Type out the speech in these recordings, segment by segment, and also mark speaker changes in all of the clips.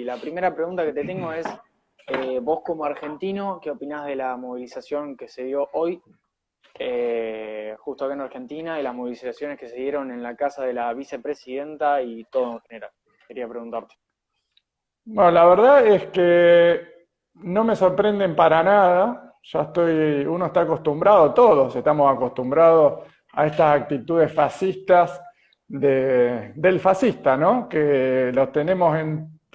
Speaker 1: Messi. La primera pregunta que te tengo es, vos como argentino, ¿qué opinás de la movilización que se dio hoy, justo acá en Argentina, y las movilizaciones que se dieron en la casa de la vicepresidenta y todo en general? Quería preguntarte.
Speaker 2: Bueno, la verdad es que no me sorprenden para nada. Uno está acostumbrado, todos estamos acostumbrados a estas actitudes fascistas del fascista, ¿no? Que los tenemos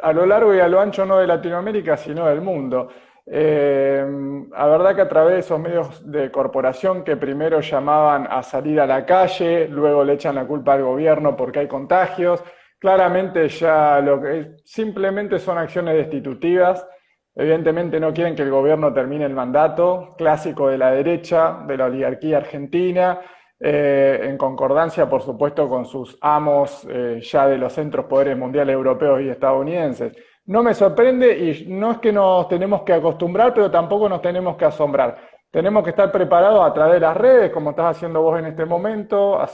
Speaker 2: a lo largo y a lo ancho no de Latinoamérica, sino del mundo. La verdad que a través de esos medios de corporación que primero llamaban a salir a la calle, luego le echan la culpa al gobierno porque hay contagios. Claramente ya lo que simplemente son acciones destitutivas. Evidentemente no quieren que el gobierno termine el mandato, clásico de la derecha, de la oligarquía argentina, en concordancia, por supuesto, con sus amos ya de los centros poderes mundiales europeos y estadounidenses. No me sorprende y no es que nos tenemos que acostumbrar, pero tampoco nos tenemos que asombrar. Tenemos que estar preparados a través de las redes, como estás haciendo vos en este momento, a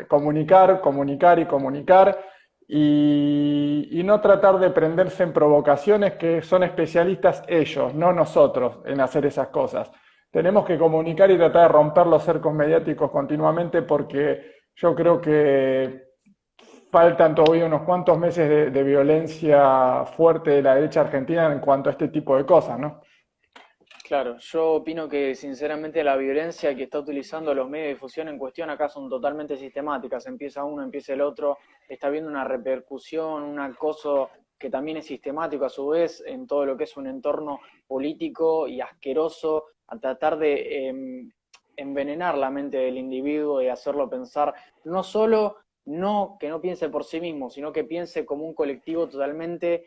Speaker 2: comunicar, comunicar y comunicar y no tratar de prenderse en provocaciones que son especialistas ellos, no nosotros, en hacer esas cosas. Tenemos que comunicar y tratar de romper los cercos mediáticos continuamente porque yo creo que faltan todavía unos cuantos meses de violencia fuerte de la derecha argentina en cuanto a este tipo de cosas, ¿no?
Speaker 1: Claro, yo opino que sinceramente la violencia que está utilizando los medios de difusión en cuestión acá son totalmente sistemáticas. Empieza uno, empieza el otro, está habiendo una repercusión, un acoso que también es sistemático a su vez en todo lo que es un entorno político y asqueroso, a tratar de envenenar la mente del individuo y hacerlo pensar no solo no que no piense por sí mismo, sino que piense como un colectivo totalmente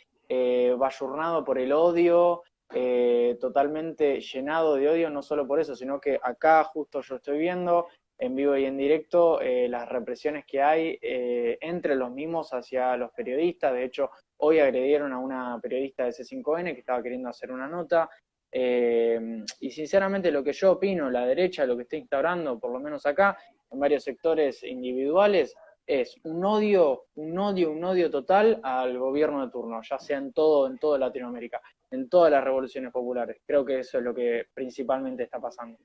Speaker 1: bayurnado por el odio, totalmente llenado de odio, no solo por eso, sino que acá justo yo estoy viendo en vivo y en directo las represiones que hay entre los mismos hacia los periodistas. De hecho, hoy agredieron a una periodista de C5N que estaba queriendo hacer una nota. Y sinceramente lo que yo opino, la derecha lo que está instaurando, por lo menos acá, en varios sectores individuales, es un odio total al gobierno de turno, ya sea en toda Latinoamérica, en todas las revoluciones populares. Creo que eso es lo que principalmente está pasando.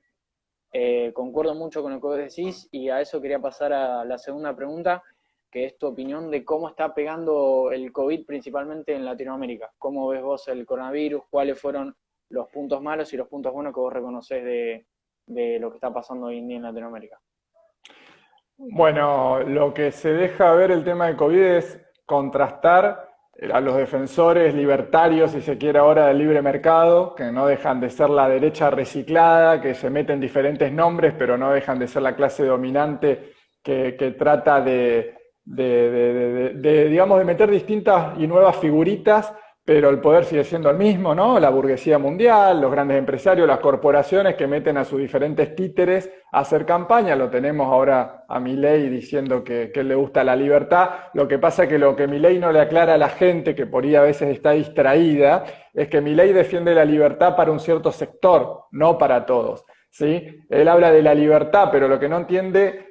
Speaker 1: Concuerdo mucho con lo que vos decís y a eso quería pasar a la segunda pregunta, que es tu opinión de cómo está pegando el COVID principalmente en Latinoamérica. ¿Cómo ves vos el coronavirus? ¿Cuáles fueron los puntos malos y los puntos buenos que vos reconocés de lo que está pasando hoy en día en Latinoamérica?
Speaker 2: Bueno, lo que se deja ver el tema de COVID es contrastar a los defensores libertarios, si se quiere ahora, del libre mercado, que no dejan de ser la derecha reciclada, que se meten diferentes nombres, pero no dejan de ser la clase dominante que trata digamos, de meter distintas y nuevas figuritas, pero el poder sigue siendo el mismo, ¿no? La burguesía mundial, los grandes empresarios, las corporaciones que meten a sus diferentes títeres a hacer campaña. Lo tenemos ahora a Milei diciendo que él le gusta la libertad. Lo que pasa es que lo que Milei no le aclara a la gente, que por ahí a veces está distraída, es que Milei defiende la libertad para un cierto sector, no para todos, ¿sí? Él habla de la libertad, pero lo que no entiende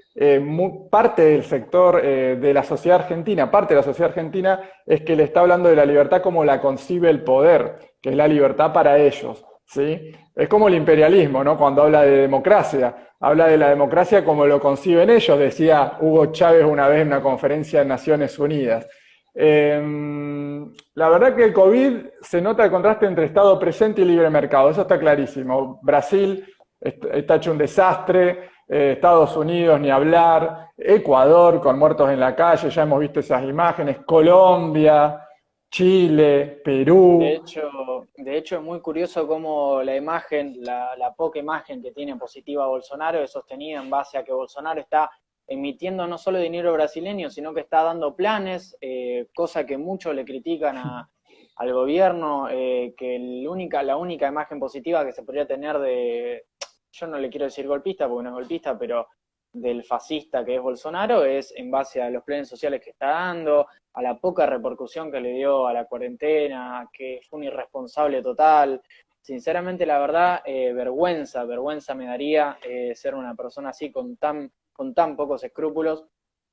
Speaker 2: parte del sector de la sociedad argentina, parte de la sociedad argentina es que le está hablando de la libertad como la concibe el poder, que es la libertad para ellos, ¿sí? Es como el imperialismo, ¿no? Cuando habla de democracia, habla de la democracia como lo conciben ellos, decía Hugo Chávez una vez en una conferencia de Naciones Unidas. La verdad que el COVID se nota el contraste entre Estado presente y libre mercado, eso está clarísimo. Brasil está hecho un desastre, Estados Unidos ni hablar, Ecuador con muertos en la calle, ya hemos visto esas imágenes, Colombia, Chile, Perú.
Speaker 1: De hecho es muy curioso cómo la imagen, la poca imagen que tiene positiva Bolsonaro es sostenida en base a que Bolsonaro está emitiendo no solo dinero brasileño, sino que está dando planes, cosa que muchos le critican al gobierno, que la única imagen positiva que se podría tener yo no le quiero decir golpista porque no es golpista, pero del fascista que es Bolsonaro es en base a los planes sociales que está dando, a la poca repercusión que le dio a la cuarentena, que fue un irresponsable total. Sinceramente, la verdad, vergüenza me daría ser una persona así con tan pocos escrúpulos.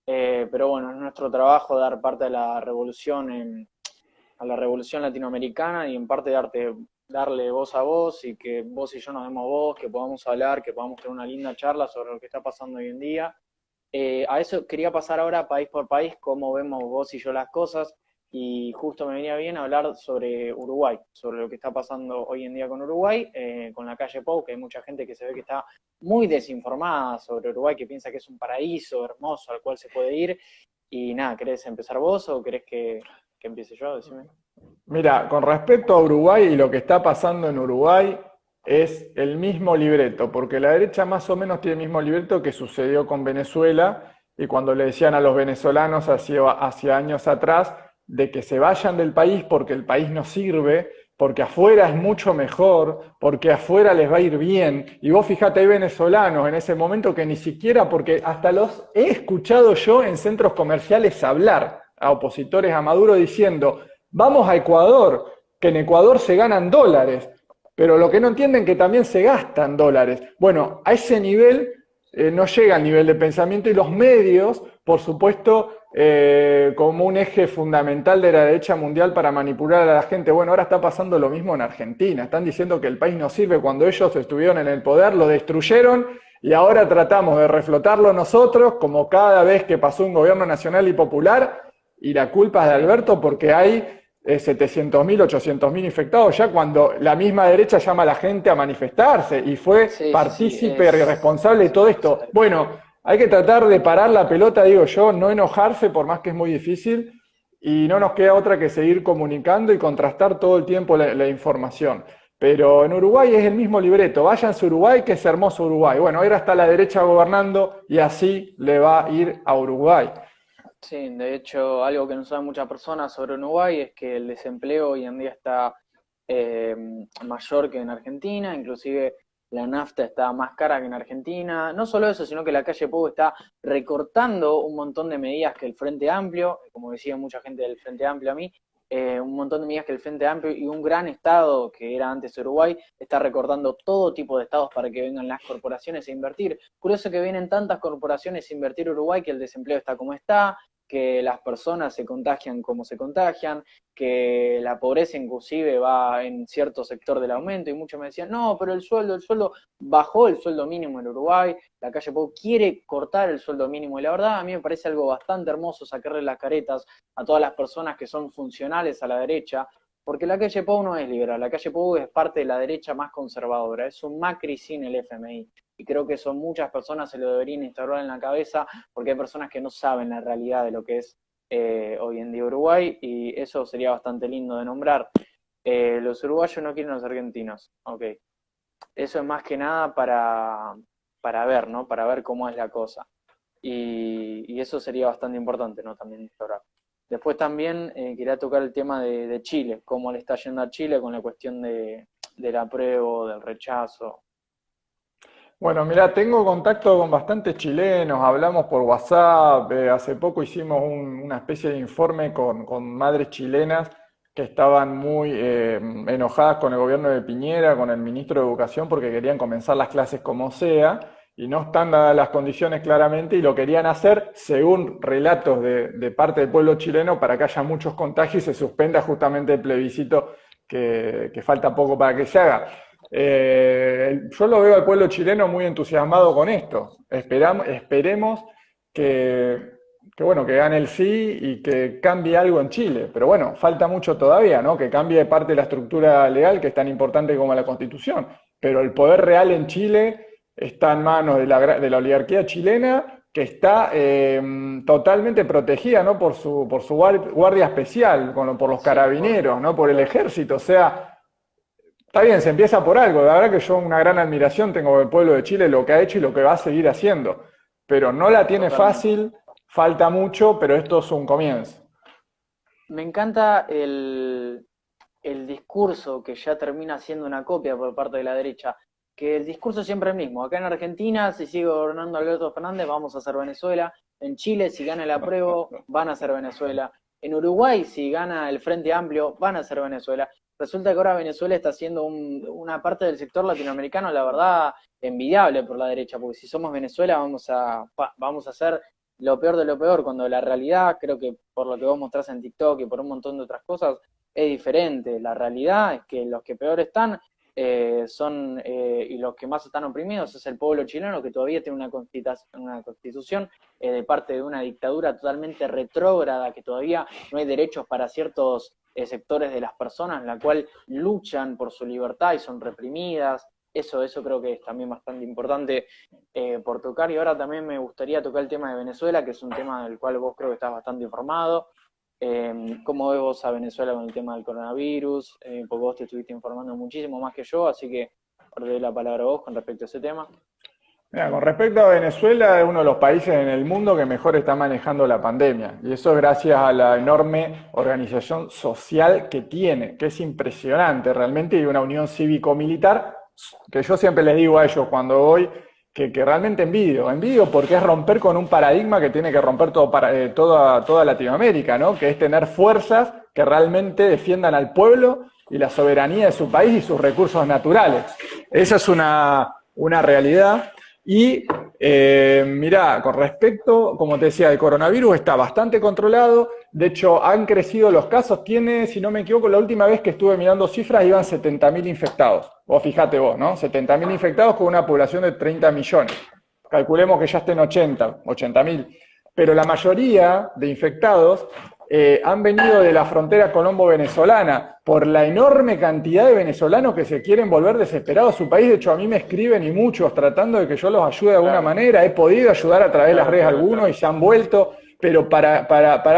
Speaker 1: Pero bueno, es nuestro trabajo dar parte de la revolución a la revolución latinoamericana y en parte darle voz a vos y que vos y yo nos demos voz, que podamos hablar, que podamos tener una linda charla sobre lo que está pasando hoy en día. A eso quería pasar ahora país por país, cómo vemos vos y yo las cosas, y justo me venía bien hablar sobre Uruguay, sobre lo que está pasando hoy en día con Uruguay, con la calle Pou, que hay mucha gente que se ve que está muy desinformada sobre Uruguay, que piensa que es un paraíso hermoso al cual se puede ir, y nada, ¿querés empezar vos o querés que empiece yo? Decime.
Speaker 2: Mira, con respecto a Uruguay y lo que está pasando en Uruguay, es el mismo libreto, porque la derecha más o menos tiene el mismo libreto que sucedió con Venezuela, y cuando le decían a los venezolanos hacia años atrás de que se vayan del país porque el país no sirve, porque afuera es mucho mejor, porque afuera les va a ir bien. Y vos fíjate, hay venezolanos en ese momento que ni siquiera, porque hasta los he escuchado yo en centros comerciales hablar a opositores a Maduro diciendo: vamos a Ecuador, que en Ecuador se ganan dólares, pero lo que no entienden es que también se gastan dólares. Bueno, a ese nivel no llega el nivel de pensamiento, y los medios, por supuesto, como un eje fundamental de la derecha mundial para manipular a la gente. Bueno, ahora está pasando lo mismo en Argentina. Están diciendo que el país no sirve cuando ellos estuvieron en el poder, lo destruyeron, y ahora tratamos de reflotarlo nosotros, como cada vez que pasó un gobierno nacional y popular, y la culpa es de Alberto porque hay 700.000, 800.000 infectados, ya cuando la misma derecha llama a la gente a manifestarse y fue partícipe y responsable de todo esto. Bueno, hay que tratar de parar la pelota, digo yo, no enojarse por más que es muy difícil, y no nos queda otra que seguir comunicando y contrastar todo el tiempo la información. Pero en Uruguay es el mismo libreto: váyanse a Uruguay, que es hermoso Uruguay. Bueno, ahora está la derecha gobernando y así le va a ir a Uruguay.
Speaker 1: Sí, de hecho, algo que no saben muchas personas sobre Uruguay es que el desempleo hoy en día está eh, mayor que en Argentina, inclusive la nafta está más cara que en Argentina. No solo eso, sino que la calle Pou está recortando un montón de medidas que el Frente Amplio, como decía mucha gente del Frente Amplio a mí, un montón de medidas que el Frente Amplio y un gran estado que era antes Uruguay está recortando todo tipo de estados para que vengan las corporaciones a invertir. Curioso que vienen tantas corporaciones a invertir a Uruguay, que el desempleo está como está, que las personas se contagian como se contagian, que la pobreza inclusive va en cierto sector del aumento, y muchos me decían: no, pero el sueldo, bajó el sueldo mínimo en Uruguay, la calle Pou quiere cortar el sueldo mínimo, y la verdad a mí me parece algo bastante hermoso sacarle las caretas a todas las personas que son funcionales a la derecha, porque la calle Pou no es liberal, la calle Pou es parte de la derecha más conservadora, es un Macri sin el FMI. Y creo que eso muchas personas se lo deberían instaurar en la cabeza, porque hay personas que no saben la realidad de lo que es hoy en día Uruguay, y eso sería bastante lindo de nombrar. Los uruguayos no quieren a los argentinos, ok. Eso es más que nada para ver, ¿no? Para ver cómo es la cosa. Y eso sería bastante importante, ¿no? También instaurar. Después también quería tocar el tema de Chile, cómo le está yendo a Chile con la cuestión del apruebo, del rechazo.
Speaker 2: Bueno, mira, tengo contacto con bastantes chilenos, hablamos por WhatsApp, hace poco hicimos una especie de informe con madres chilenas que estaban muy enojadas con el gobierno de Piñera, con el ministro de Educación, porque querían comenzar las clases como sea, y no están dadas las condiciones claramente, y lo querían hacer según relatos de parte del pueblo chileno para que haya muchos contagios y se suspenda justamente el plebiscito que falta poco para que se haga. Yo lo veo al pueblo chileno muy entusiasmado con esto. Esperemos bueno, que gane el sí y que cambie algo en Chile. Pero bueno, falta mucho todavía, ¿no? Que cambie parte de la estructura legal, que es tan importante como la Constitución. Pero el poder real en Chile está en manos de la oligarquía chilena, que está totalmente protegida, ¿no? Por su guardia especial, por los carabineros, ¿no? Por el ejército. O sea, está bien, se empieza por algo. La verdad que yo una gran admiración tengo del pueblo de Chile, lo que ha hecho y lo que va a seguir haciendo. Pero no la tiene fácil, falta mucho, pero esto es un comienzo.
Speaker 1: Me encanta el discurso que ya termina siendo una copia por parte de la derecha, que el discurso siempre es el mismo. Acá en Argentina, si sigue gobernando Alberto Fernández, vamos a hacer Venezuela. En Chile, si gana el apruebo, van a ser Venezuela. En Uruguay, si gana el Frente Amplio, van a ser Venezuela. Resulta que ahora Venezuela está siendo una parte del sector latinoamericano, la verdad, envidiable por la derecha, porque si somos Venezuela vamos a hacer lo peor de lo peor, cuando la realidad, creo que por lo que vos mostrás en TikTok y por un montón de otras cosas, es diferente. La realidad es que los que peor están y los que más están oprimidos es el pueblo chileno, que todavía tiene una constitución de parte de una dictadura totalmente retrógrada, que todavía no hay derechos para ciertos sectores de las personas, en la cual luchan por su libertad y son reprimidas. Eso creo que es también bastante importante por tocar. Y ahora también me gustaría tocar el tema de Venezuela, que es un tema del cual vos creo que estás bastante informado. ¿Cómo ves vos a Venezuela con el tema del coronavirus? Porque vos te estuviste informando muchísimo más que yo, así que te doy la palabra a vos con respecto a ese tema.
Speaker 2: Mira, con respecto a Venezuela, es uno de los países en el mundo que mejor está manejando la pandemia. Y eso es gracias a la enorme organización social que tiene, que es impresionante realmente, y una unión cívico-militar, que yo siempre les digo a ellos cuando voy, que realmente envidio porque es romper con un paradigma que tiene que romper toda Latinoamérica, ¿no? Que es tener fuerzas que realmente defiendan al pueblo y la soberanía de su país y sus recursos naturales. Esa es una realidad. Y mirá, con respecto, como te decía, el coronavirus está bastante controlado. De hecho, han crecido los casos. Tiene, si no me equivoco, la última vez que estuve mirando cifras iban 70.000 infectados. Vos fijate vos, ¿no? 70.000 infectados con una población de 30 millones. Calculemos que ya estén 80.000. Pero la mayoría de infectados han venido de la frontera colombo-venezolana por la enorme cantidad de venezolanos que se quieren volver desesperados a su país. De hecho, a mí me escriben y muchos tratando de que yo los ayude de alguna manera. He podido ayudar a través de las redes algunos y se han vuelto, pero para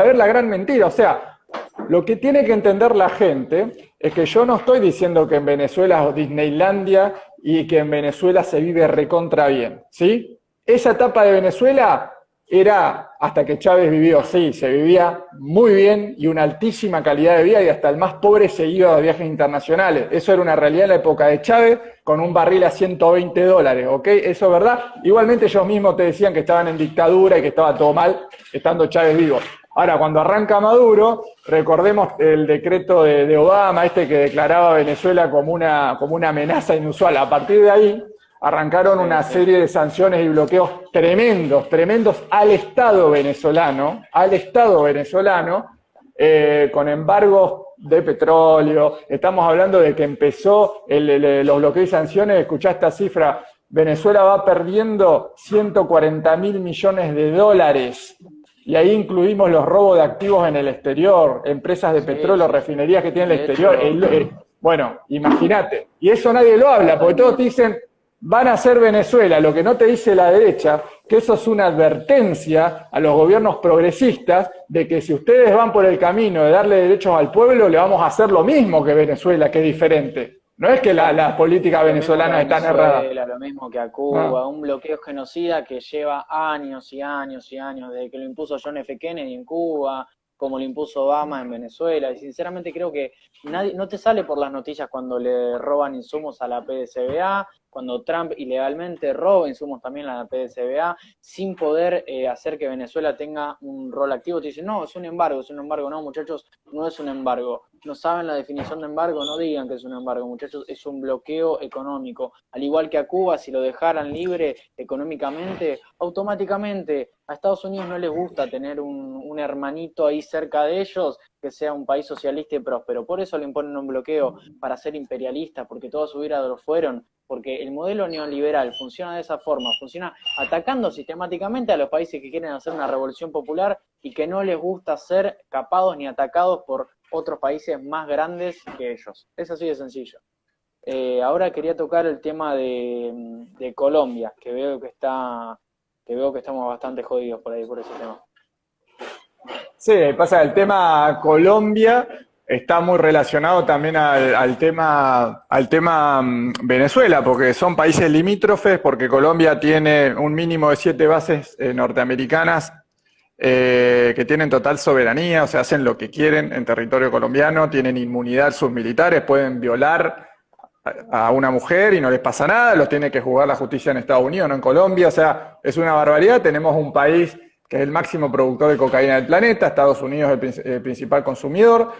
Speaker 2: ver la gran mentira. O sea, lo que tiene que entender la gente es que yo no estoy diciendo que en Venezuela es Disneylandia y que en Venezuela se vive recontra bien, ¿sí? Esa etapa de Venezuela era hasta que Chávez vivió, sí, se vivía muy bien y una altísima calidad de vida y hasta el más pobre se iba a viajes internacionales. Eso era una realidad en la época de Chávez con un barril a $120, ¿ok? Eso es verdad. Igualmente ellos mismos te decían que estaban en dictadura y que estaba todo mal estando Chávez vivo. Ahora, cuando arranca Maduro, recordemos el decreto de Obama, que declaraba a Venezuela como una amenaza inusual. A partir de ahí arrancaron una serie de sanciones y bloqueos tremendos al Estado venezolano, con embargos de petróleo. Estamos hablando de que empezó los bloqueos y sanciones. Escuchá esta cifra: Venezuela va perdiendo 140.000 millones de dólares. Y ahí incluimos los robos de activos en el exterior, empresas de petróleo, refinerías que tienen el exterior. Bueno, imagínate. Y eso nadie lo habla, porque todos te dicen, van a ser Venezuela. Lo que no te dice la derecha, que eso es una advertencia a los gobiernos progresistas de que si ustedes van por el camino de darle derechos al pueblo, le vamos a hacer lo mismo que Venezuela, que es diferente. No es que las políticas venezolanas están erradas.
Speaker 1: Lo mismo que a Cuba, un bloqueo genocida que lleva años y años y años, desde que lo impuso John F. Kennedy en Cuba, como lo impuso Obama en Venezuela. Y sinceramente creo que no te sale por las noticias cuando le roban insumos a la PDCBA, cuando Trump ilegalmente roba insumos también a la PDCBA, sin poder hacer que Venezuela tenga un rol activo. Te dicen, no, es un embargo. No, muchachos, no es un embargo. No saben la definición de embargo, no digan que es un embargo, muchachos, es un bloqueo económico. Al igual que a Cuba, si lo dejaran libre económicamente, automáticamente a Estados Unidos no les gusta tener un hermanito ahí cerca de ellos que sea un país socialista y próspero. Por eso le imponen un bloqueo, para ser imperialistas, porque toda su vida lo fueron. Porque el modelo neoliberal funciona de esa forma, funciona atacando sistemáticamente a los países que quieren hacer una revolución popular y que no les gusta ser capados ni atacados por otros países más grandes que ellos. Es así de sencillo. Ahora quería tocar el tema de Colombia, que veo que estamos bastante jodidos por ahí, por ese tema.
Speaker 2: Sí, pasa el tema Colombia está muy relacionado también al tema Venezuela, porque son países limítrofes, porque Colombia tiene un mínimo de 7 bases norteamericanas que tienen total soberanía, o sea, hacen lo que quieren en territorio colombiano, tienen inmunidad sus militares, pueden violar a una mujer y no les pasa nada, los tiene que juzgar la justicia en Estados Unidos, no en Colombia. O sea, es una barbaridad. Tenemos un país que es el máximo productor de cocaína del planeta, Estados Unidos es el principal consumidor.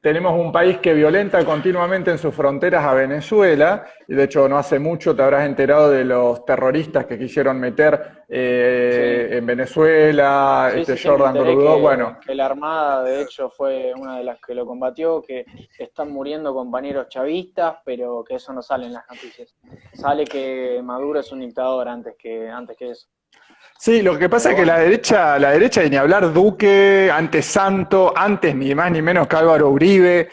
Speaker 2: Tenemos un país que violenta continuamente en sus fronteras a Venezuela, y de hecho no hace mucho te habrás enterado de los terroristas que quisieron meter en Venezuela, Jordan Grudó, bueno.
Speaker 1: Que la Armada, de hecho, fue una de las que lo combatió, que están muriendo compañeros chavistas, pero que eso no sale en las noticias. Sale que Maduro es un dictador antes que eso.
Speaker 2: Sí, lo que pasa es que la derecha, y ni hablar Duque, antes Santo, antes ni más ni menos que Álvaro Uribe,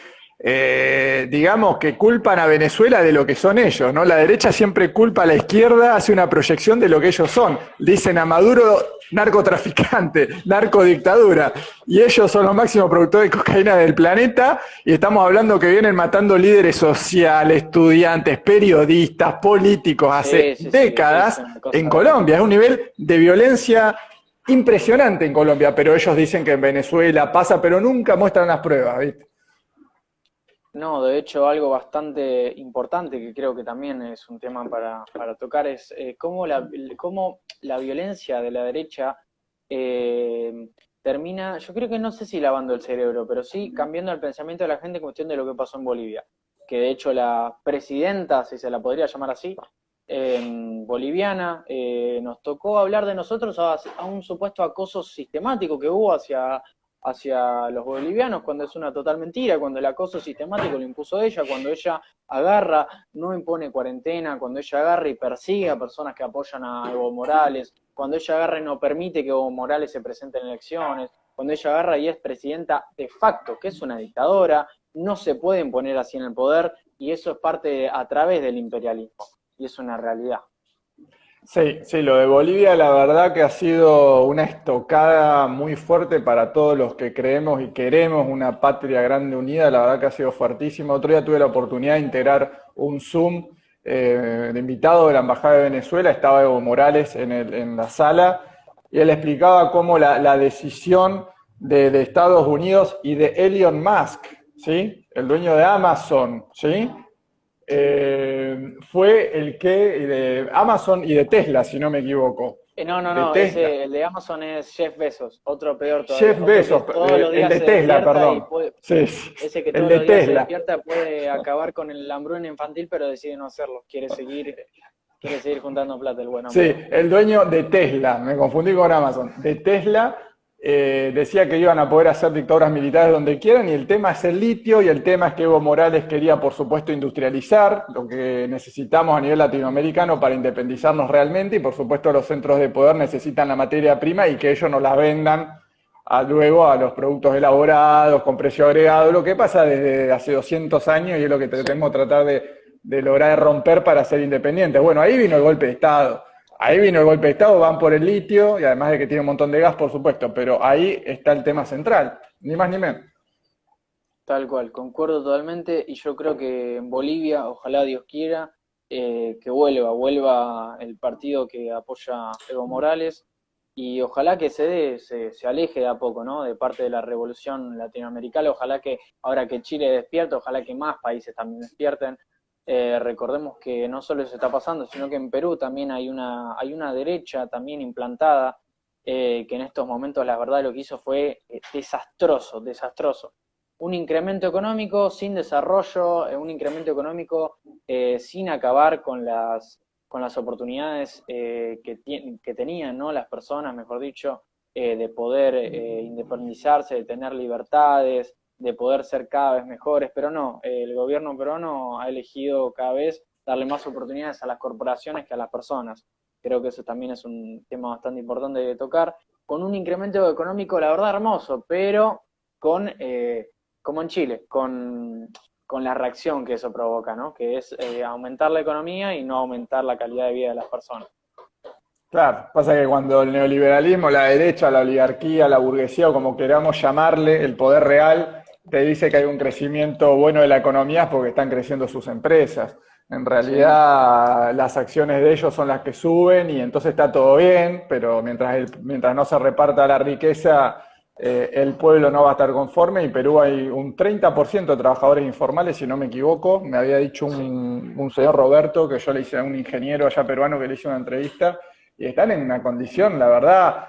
Speaker 2: digamos que culpan a Venezuela de lo que son ellos, ¿no? La derecha siempre culpa a la izquierda, hace una proyección de lo que ellos son. Dicen a Maduro narcotraficante, narcodictadura, y ellos son los máximos productores de cocaína del planeta, y estamos hablando que vienen matando líderes sociales, estudiantes, periodistas, políticos hace décadas en Colombia. Es un nivel de violencia impresionante en Colombia, pero ellos dicen que en Venezuela pasa, pero nunca muestran las pruebas, ¿viste?
Speaker 1: No, de hecho, algo bastante importante que creo que también es un tema para tocar es cómo la violencia de la derecha termina, yo creo que no sé si lavando el cerebro, pero sí cambiando el pensamiento de la gente en cuestión de lo que pasó en Bolivia. Que de hecho la presidenta, si se la podría llamar así, boliviana, nos tocó hablar de nosotros a un supuesto acoso sistemático que hubo hacia los bolivianos, cuando es una total mentira, cuando el acoso sistemático lo impuso ella, cuando ella agarra, no impone cuarentena, cuando ella agarra y persigue a personas que apoyan a Evo Morales, cuando ella agarra y no permite que Evo Morales se presente en elecciones, cuando ella agarra y es presidenta de facto, que es una dictadora, no se puede imponer así en el poder, y eso es parte a través del imperialismo, y es una realidad.
Speaker 2: Sí, lo de Bolivia la verdad que ha sido una estocada muy fuerte para todos los que creemos y queremos una patria grande unida, la verdad que ha sido fuertísimo. Otro día tuve la oportunidad de integrar un Zoom de invitado de la Embajada de Venezuela, estaba Evo Morales en la sala, y él explicaba cómo la decisión de Estados Unidos y de Elon Musk, ¿sí? El dueño de Amazon, ¿sí? Fue el que de Amazon y de Tesla, si no me equivoco.
Speaker 1: No, el de Amazon es Jeff Bezos, otro peor todavía.
Speaker 2: Jeff Bezos,
Speaker 1: el
Speaker 2: de Tesla, perdón.
Speaker 1: Ese que todos los días se despierta puede acabar con el hambruna infantil, pero decide no hacerlo. Quiere seguir juntando plata el bueno.
Speaker 2: Sí, el dueño de Tesla, me confundí con Amazon, de Tesla. Decía que iban a poder hacer dictaduras militares donde quieran, y el tema es el litio, y el tema es que Evo Morales quería, por supuesto, industrializar lo que necesitamos a nivel latinoamericano para independizarnos realmente, y por supuesto los centros de poder necesitan la materia prima y que ellos nos la vendan luego a los productos elaborados, con precio agregado, lo que pasa desde hace 200 años y es lo que tenemos que tratar de lograr romper para ser independientes. Bueno, ahí vino el golpe de Estado. Van por el litio, y además de que tiene un montón de gas, por supuesto, pero ahí está el tema central, ni más ni menos.
Speaker 1: Tal cual, concuerdo totalmente, y yo creo que en Bolivia, ojalá Dios quiera, que vuelva el partido que apoya a Evo Morales, y ojalá que se aleje de a poco, ¿no? De parte de la revolución latinoamericana, ojalá que ahora que Chile despierta, ojalá que más países también despierten. Recordemos que no solo eso está pasando, sino que en Perú también hay una derecha también implantada, que en estos momentos la verdad lo que hizo fue desastroso. Un incremento económico sin desarrollo, un incremento económico sin acabar con las oportunidades que tenían, ¿no? Las personas, mejor dicho, de poder independizarse, de tener libertades, de poder ser cada vez mejores, pero no, el gobierno peruano ha elegido cada vez darle más oportunidades a las corporaciones que a las personas. Creo que eso también es un tema bastante importante de tocar, con un incremento económico, la verdad, hermoso, pero como en Chile, con la reacción que eso provoca, ¿no? Que es aumentar la economía y no aumentar la calidad de vida de las personas.
Speaker 2: Claro, pasa que cuando el neoliberalismo, la derecha, la oligarquía, la burguesía, o como queramos llamarle, el poder real, te dice que hay un crecimiento bueno de la economía es porque están creciendo sus empresas. En realidad, las acciones de ellos son las que suben y entonces está todo bien, pero mientras no se reparta la riqueza, el pueblo no va a estar conforme. Y en Perú hay un 30% de trabajadores informales, si no me equivoco. Me había dicho un señor Roberto, que yo le hice a un ingeniero allá peruano que le hice una entrevista, y están en una condición, la verdad,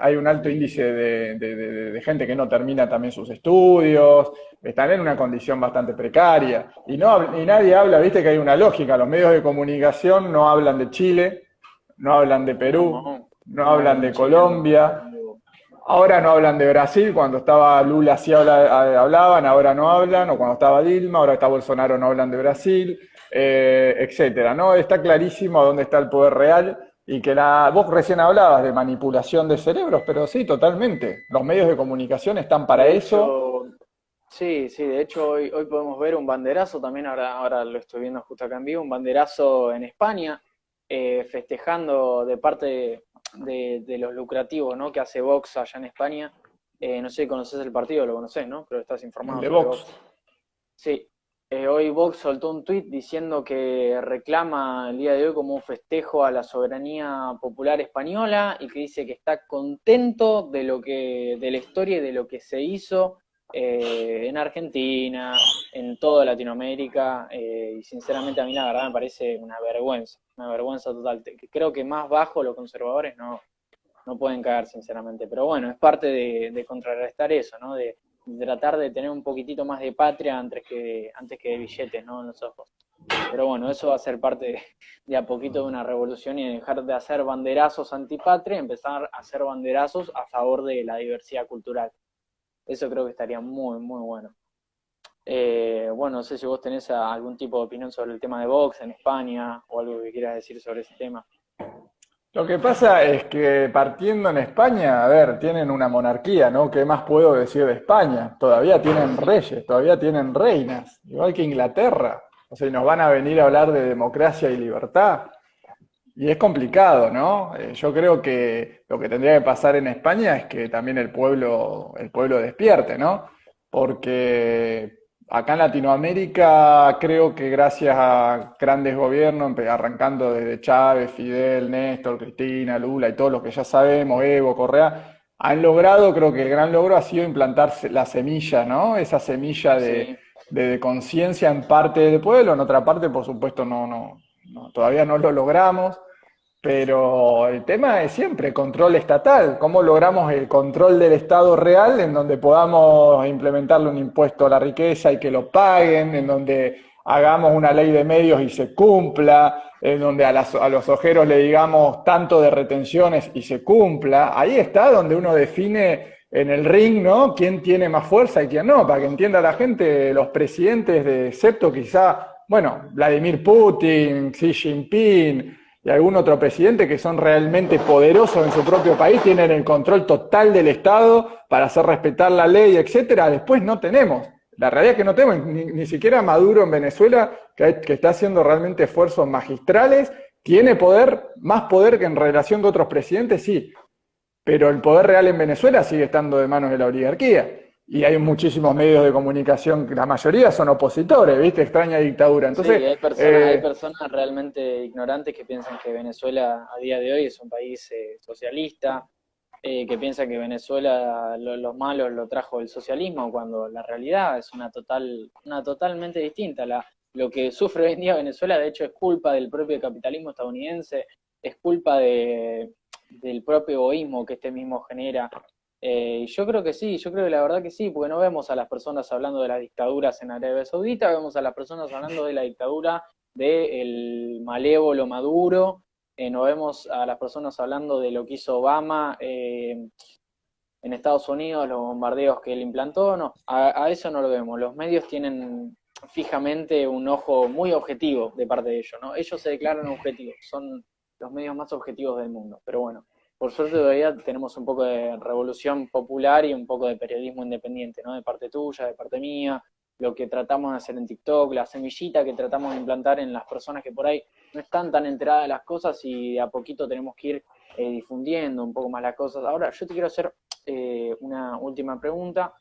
Speaker 2: hay un alto índice de gente que no termina también sus estudios, están en una condición bastante precaria, y nadie habla, viste que hay una lógica, los medios de comunicación no hablan de Chile, no hablan de Perú,
Speaker 1: No,
Speaker 2: no
Speaker 1: no
Speaker 2: hablan
Speaker 1: hablan de
Speaker 2: de
Speaker 1: Chile,
Speaker 2: Colombia. Ahora no hablan de Brasil, cuando estaba Lula sí hablaban, ahora no hablan, o cuando estaba Dilma, ahora está Bolsonaro, no hablan de Brasil, etcétera, ¿no? Está clarísimo dónde está el poder real y que vos recién hablabas de manipulación de cerebros, pero sí, totalmente. Los medios de comunicación están para
Speaker 1: De
Speaker 2: eso.
Speaker 1: hecho, sí, sí, de hecho hoy podemos ver un banderazo, también ahora lo estoy viendo justo acá en vivo, un banderazo en España, festejando de parte de los lucrativos, ¿no? Que hace Vox allá en España. No sé si conoces el partido, lo conoces, ¿no? Pero estás
Speaker 2: El
Speaker 1: informado
Speaker 2: de
Speaker 1: sobre
Speaker 2: Vox.
Speaker 1: Vox. Sí, hoy Vox soltó un tuit diciendo que reclama el día de hoy como un festejo a la soberanía popular española y que dice que está contento de la historia y de lo que se hizo en Argentina, en toda Latinoamérica, y sinceramente a mí la verdad me parece una vergüenza total. Creo que más bajo los conservadores no pueden caer, sinceramente. Pero bueno, es parte de contrarrestar eso, ¿no? De tratar de tener un poquitito más de patria antes que de billetes, ¿no? En los ojos. Pero bueno, eso va a ser parte de a poquito de una revolución y dejar de hacer banderazos antipatria y empezar a hacer banderazos a favor de la diversidad cultural. Eso creo que estaría muy, muy bueno. Bueno, no sé si vos tenés algún tipo de opinión sobre el tema de Vox en España o algo que quieras decir sobre ese tema.
Speaker 2: Lo que pasa es que partiendo en España, a ver, tienen una monarquía, ¿no? ¿Qué más puedo decir de España? Todavía tienen reyes, todavía tienen reinas, igual que Inglaterra. O sea, y nos van a venir a hablar de democracia y libertad. Y es complicado, ¿no? Yo creo que lo que tendría que pasar en España es que también el pueblo despierte, ¿no? Porque acá en Latinoamérica creo que gracias a grandes gobiernos, arrancando desde Chávez, Fidel, Néstor, Cristina, Lula y todos los que ya sabemos, Evo, Correa, han logrado, creo que el gran logro ha sido implantar la semilla, ¿no? Esa semilla
Speaker 1: Sí,
Speaker 2: de conciencia en parte del pueblo, en otra parte, por supuesto, todavía no lo logramos. Pero el tema es siempre control estatal. ¿Cómo logramos el control del Estado real en donde podamos implementarle un impuesto a la riqueza y que lo paguen, en donde hagamos una ley de medios y se cumpla, en donde a los ojeros le digamos tanto de retenciones y se cumpla? Ahí está donde uno define en el ring, ¿no? Quién tiene más fuerza y quién no, para que entienda la gente, los presidentes de excepto quizá, bueno, Vladimir Putin, Xi Jinping y algún otro presidente que son realmente poderosos en su propio país, tienen el control total del Estado para hacer respetar la ley, etcétera. Después no tenemos. La realidad es que no tenemos, ni siquiera Maduro en Venezuela, que está haciendo realmente esfuerzos magistrales, tiene poder, más poder que en relación con otros presidentes, sí, pero el poder real en Venezuela sigue estando de manos de la oligarquía. Y hay muchísimos medios de comunicación, la mayoría son opositores, ¿viste? Extraña dictadura.
Speaker 1: sí,
Speaker 2: Entonces,
Speaker 1: hay personas realmente ignorantes que piensan que Venezuela a día de hoy es un país socialista, que piensan que Venezuela los malos lo trajo el socialismo, cuando la realidad es una totalmente distinta. Lo que sufre hoy en día Venezuela, de hecho, es culpa del propio capitalismo estadounidense, es culpa del propio egoísmo que este mismo genera. Yo creo que sí, yo creo que la verdad que sí, porque no vemos a las personas hablando de las dictaduras en Arabia Saudita, vemos a las personas hablando de la dictadura del malévolo Maduro, no vemos a las personas hablando de lo que hizo Obama en Estados Unidos, los bombardeos que él implantó, no, a eso no lo vemos. Los medios tienen fijamente un ojo muy objetivo de parte de ellos, ¿no? Ellos se declaran objetivos, son los medios más objetivos del mundo, pero bueno. Por suerte todavía tenemos un poco de revolución popular y un poco de periodismo independiente, ¿no? De parte tuya, de parte mía, lo que tratamos de hacer en TikTok, la semillita que tratamos de implantar en las personas que por ahí no están tan enteradas de las cosas y de a poquito tenemos que ir difundiendo un poco más las cosas. Ahora, yo te quiero hacer una última pregunta,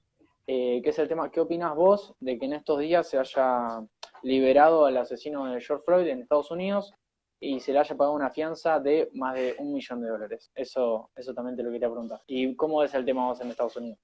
Speaker 1: que es el tema, ¿qué opinas vos de que en estos días se haya liberado al asesino de George Floyd en Estados Unidos y se le haya pagado una fianza de más de $1 millón? Eso también te lo quería preguntar. ¿Y cómo es el tema vos en Estados Unidos?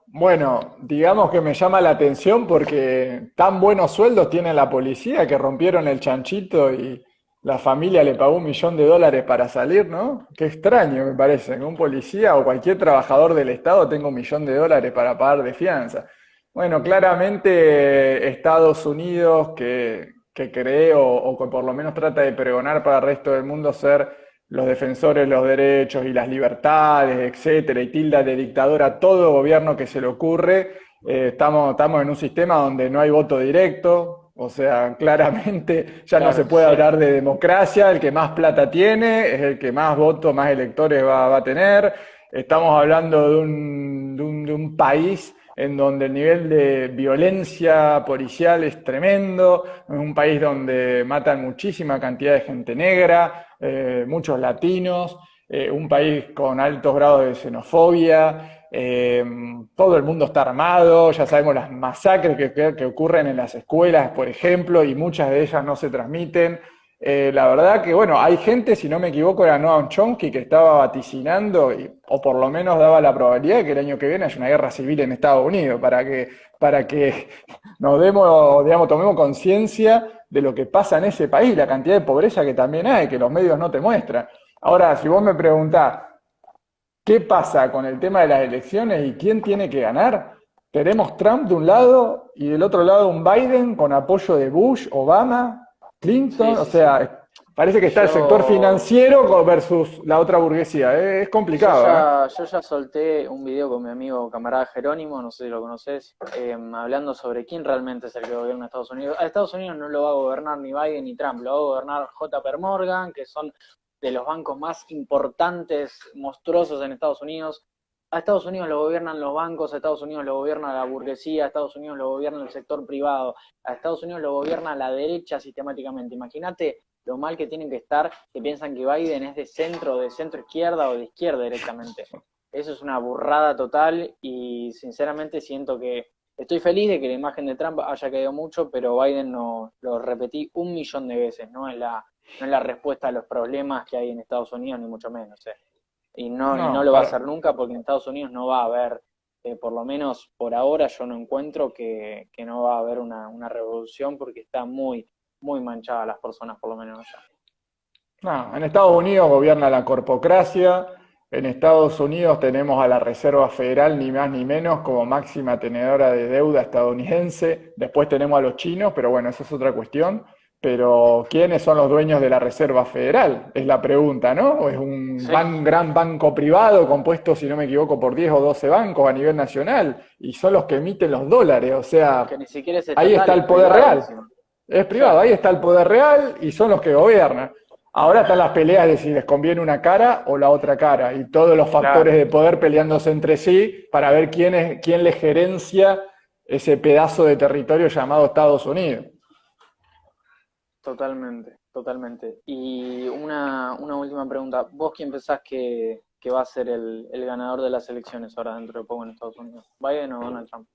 Speaker 2: bueno, digamos que me llama la atención porque tan buenos sueldos tiene la policía que rompieron el chanchito y la familia le pagó $1.000.000 para salir, ¿no? Qué extraño me parece, que un policía o cualquier trabajador del Estado tenga $1.000.000 para pagar de fianza. Bueno, claramente Estados Unidos, que cree o que por lo menos trata de pregonar para el resto del mundo ser los defensores de los derechos y las libertades, etcétera, y tilda de dictador a todo gobierno que se le ocurre, estamos en un sistema donde no hay voto directo, o sea, claramente ya no se
Speaker 1: Claro,
Speaker 2: puede
Speaker 1: sí.
Speaker 2: hablar de democracia, el que más plata tiene es el que más votos, más electores va a tener. Estamos hablando de un país en donde el nivel de violencia policial es tremendo, es un país donde matan muchísima cantidad de gente negra, muchos latinos, un país con altos grados de xenofobia, todo el mundo está armado, ya sabemos las masacres que ocurren en las escuelas, por ejemplo, y muchas de ellas no se transmiten. La verdad que, bueno, hay gente, si no me equivoco, era Noam Chomsky, que estaba vaticinando, o por lo menos daba la probabilidad de que el año que viene haya una guerra civil en Estados Unidos, para que nos demos, digamos, tomemos conciencia de lo que pasa en ese país, la cantidad de pobreza que también hay, que los medios no te muestran. Ahora, si vos me preguntás, ¿qué pasa con el tema de las elecciones y quién tiene que ganar? Tenemos Trump de un lado y del otro lado un Biden con apoyo de Bush, Obama,
Speaker 1: Sí,
Speaker 2: Clinton, o
Speaker 1: sí, sí.
Speaker 2: sea, parece que está el sector
Speaker 1: Yo,
Speaker 2: financiero versus la otra burguesía. Es
Speaker 1: yo
Speaker 2: complicado, ¿eh?
Speaker 1: ya, yo ya solté un video con mi amigo camarada Jerónimo, no sé si lo conoces, hablando sobre quién realmente es el que gobierna Estados Unidos. A Estados Unidos no lo va a gobernar ni Biden ni Trump, lo va a gobernar JP Morgan, que son de los bancos más importantes, monstruosos en Estados Unidos. A Estados Unidos lo gobiernan los bancos, a Estados Unidos lo gobierna la burguesía, a Estados Unidos lo gobierna el sector privado, a Estados Unidos lo gobierna la derecha sistemáticamente. Imagínate lo mal que tienen que estar, que piensan que Biden es de centro izquierda o de izquierda directamente. Eso es una burrada total y sinceramente siento que estoy feliz de que la imagen de Trump haya caído mucho, pero Biden no, lo repetí 1.000.000 de veces, no es la respuesta a los problemas que hay en Estados Unidos, ni mucho menos. Y no
Speaker 2: No,
Speaker 1: lo va a hacer nunca porque en Estados Unidos no va a haber, por lo menos por ahora yo no encuentro que no va a haber una revolución porque está muy, muy manchada las personas, por lo menos allá.
Speaker 2: no, en Estados Unidos gobierna la corpocracia, en Estados Unidos tenemos a la Reserva Federal, ni más ni menos, como máxima tenedora de deuda estadounidense, después tenemos a los chinos, pero bueno, esa es otra cuestión. Pero ¿quiénes son los dueños de la Reserva Federal? Es la pregunta, ¿no? ¿O es un
Speaker 1: Sí,
Speaker 2: gran banco privado compuesto, si no me equivoco, por 10 o 12 bancos a nivel nacional? Y son los que emiten los dólares, o
Speaker 1: que
Speaker 2: sea,
Speaker 1: ni siquiera es
Speaker 2: ahí
Speaker 1: estatal,
Speaker 2: está
Speaker 1: es
Speaker 2: el poder
Speaker 1: privado
Speaker 2: real.
Speaker 1: encima.
Speaker 2: Es
Speaker 1: Sí,
Speaker 2: privado, ahí está el poder real y son los que gobiernan. Ahora están las peleas de si les conviene una cara o la otra cara y todos los factores
Speaker 1: claro,
Speaker 2: de poder peleándose entre sí para ver quién le gerencia ese pedazo de territorio llamado Estados Unidos.
Speaker 1: totalmente, totalmente. Y una última pregunta. ¿Vos quién pensás que va a ser el ganador de las elecciones ahora dentro de poco en Estados Unidos? ¿Biden o Donald Trump?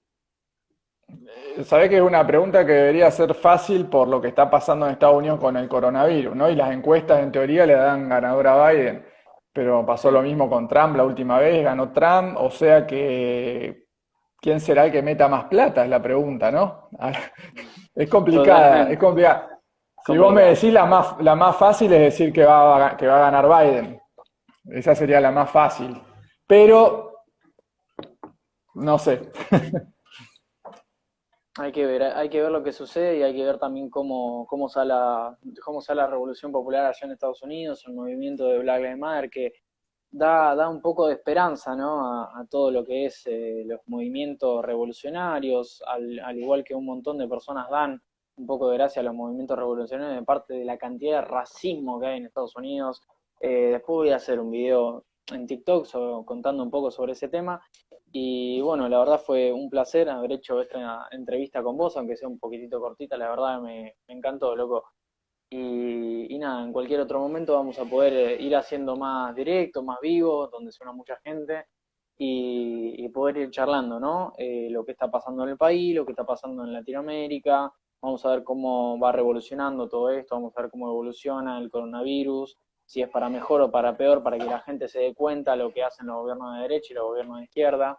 Speaker 2: Sabés que es una pregunta que debería ser fácil por lo que está pasando en Estados Unidos con el coronavirus, ¿no? Y las encuestas en teoría le dan ganador a Biden, pero pasó lo
Speaker 1: Sí,
Speaker 2: mismo con Trump la última vez, ganó Trump, o sea que ¿quién será el que meta más plata? Es la pregunta, ¿no? Es complicada, es
Speaker 1: totalmente.
Speaker 2: complicada. Si vos me
Speaker 1: Complicado.
Speaker 2: decís la más fácil es decir que va a ganar Biden, esa sería la más fácil, pero no sé.
Speaker 1: Hay que ver lo que sucede y hay que ver también cómo sale la revolución popular allá en Estados Unidos, el movimiento de Black Lives Matter, que da un poco de esperanza, ¿no? a todo lo que es los movimientos revolucionarios, al igual que un montón de personas dan un poco de gracia a los movimientos revolucionarios de parte de la cantidad de racismo que hay en Estados Unidos. Después voy a hacer un video en TikTok contando un poco sobre ese tema. Y bueno, la verdad fue un placer haber hecho esta entrevista con vos, aunque sea un poquitito cortita, la verdad me encantó, loco. Y nada, en cualquier otro momento vamos a poder ir haciendo más directo, más vivo, donde suena mucha gente y poder ir charlando, ¿no? Lo que está pasando en el país, lo que está pasando en Latinoamérica. Vamos a ver cómo va revolucionando todo esto, vamos a ver cómo evoluciona el coronavirus, si es para mejor o para peor, para que la gente se dé cuenta lo que hacen los gobiernos de derecha y los gobiernos de izquierda.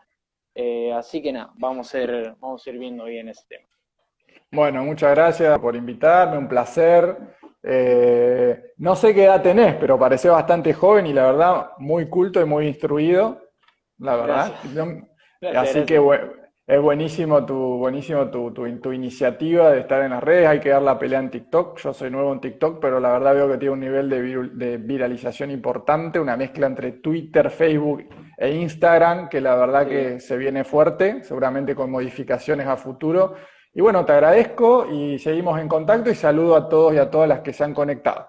Speaker 1: Así que nada, vamos a ir viendo bien ese tema.
Speaker 2: Bueno, muchas gracias por invitarme, un placer. No sé qué edad tenés, pero parecés bastante joven y la verdad muy culto y muy instruido, la verdad.
Speaker 1: Gracias, gracias,
Speaker 2: Así que
Speaker 1: gracias.
Speaker 2: es buenísimo tu iniciativa de estar en las redes. Hay que dar la pelea en TikTok. Yo soy nuevo en TikTok, pero la verdad veo que tiene un nivel de viralización importante, una mezcla entre Twitter, Facebook e Instagram, que la verdad
Speaker 1: Sí.
Speaker 2: que se viene fuerte, seguramente con modificaciones a futuro. Y bueno, te agradezco y seguimos en contacto y saludo a todos y a todas las que se han conectado.